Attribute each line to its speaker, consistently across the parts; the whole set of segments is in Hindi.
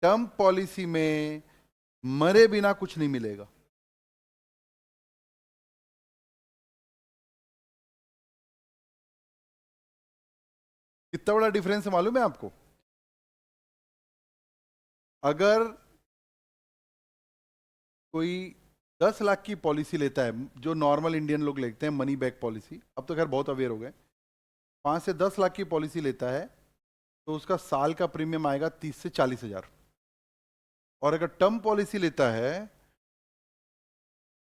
Speaker 1: टर्म पॉलिसी में मरे बिना कुछ नहीं मिलेगा। कितना बड़ा डिफरेंस है मालूम है आपको? अगर कोई 10 लाख की पॉलिसी लेता है, जो नॉर्मल इंडियन लोग लेते हैं मनी बैक पॉलिसी, अब तो खैर बहुत अवेयर हो गए, 5 से 10 लाख की पॉलिसी लेता है तो उसका साल का प्रीमियम आएगा 30 से 40 हजार। और अगर टर्म पॉलिसी लेता है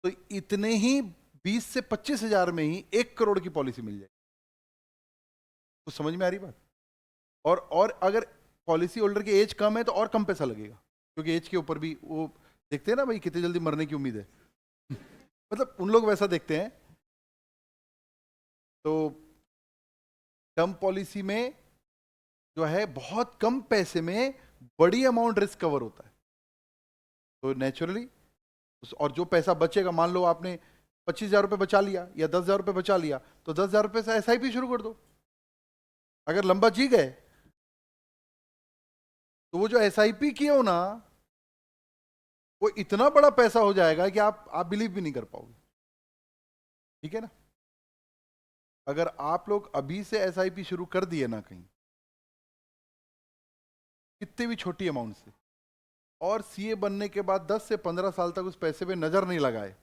Speaker 1: तो इतने ही 20 से 25 हजार में ही 1 करोड़ की पॉलिसी मिल जाएगी। तो समझ में आ रही बात? और अगर पॉलिसी होल्डर की एज कम है तो और कम पैसा लगेगा, क्योंकि एज के ऊपर भी वो देखते हैं ना भाई, कितनी जल्दी मरने की उम्मीद है। मतलब उन लोग वैसा देखते हैं। तो टर्म पॉलिसी में जो है बहुत कम पैसे में बड़ी अमाउंट रिस्क कवर होता है। तो नेचुरली और जो पैसा बचेगा, मान लो आपने 25 हजार रुपये बचा लिया या 10 हजार रुपये बचा लिया, तो 10 हजार रुपये से SIP शुरू कर दो। अगर लंबा जी गए तो वो जो SIP किए हो ना, वो इतना बड़ा पैसा हो जाएगा कि आप बिलीव भी नहीं कर पाओगे। ठीक है ना? अगर आप लोग अभी से SIP शुरू कर दिए ना कहीं, कितने भी छोटी अमाउंट से, और CA बनने के बाद 10 से 15 साल तक उस पैसे पे नजर नहीं लगाए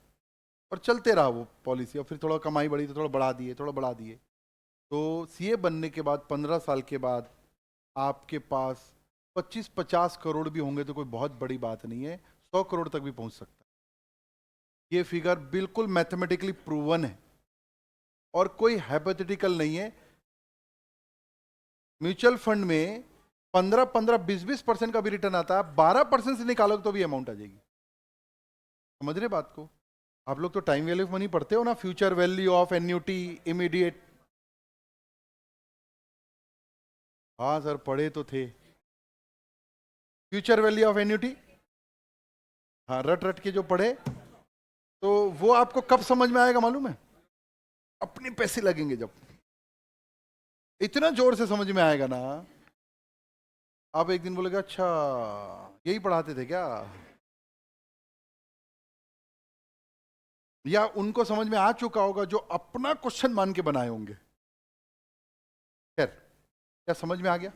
Speaker 1: और चलते रहा वो पॉलिसी, और फिर थोड़ा कमाई बढ़ी तो थोड़ा बढ़ा दिए, थोड़ा बढ़ा दिए, तो CA बनने के बाद 15 साल के बाद आपके पास 25-50 करोड़ भी होंगे तो कोई बहुत बड़ी बात नहीं है, 100 करोड़ तक भी पहुंच सकता है। ये फिगर बिल्कुल मैथमेटिकली प्रूवन है और कोई हाइपोथेटिकल नहीं है। म्यूचुअल फंड में 15-15, 20-20% का भी रिटर्न आता है, 12% से निकालोगे तो भी अमाउंट आ जाएगी। समझ रहे बात को? आप लोग तो टाइम वैल्यू ऑफ मनी पढ़ते हो ना, future value of annuity immediate. हाँ सर पढ़े तो थे। फ्यूचर वैल्यू ऑफ एन्यूटी, हाँ रट रट के जो पढ़े, तो वो आपको कब समझ में आएगा मालूम है? अपने पैसे लगेंगे जब, इतना जोर से समझ में आएगा ना, आप एक दिन बोलेगा अच्छा यही पढ़ाते थे क्या। या उनको समझ में आ चुका होगा जो अपना क्वेश्चन मान के बनाए होंगे। खैर, क्या समझ में आ गया?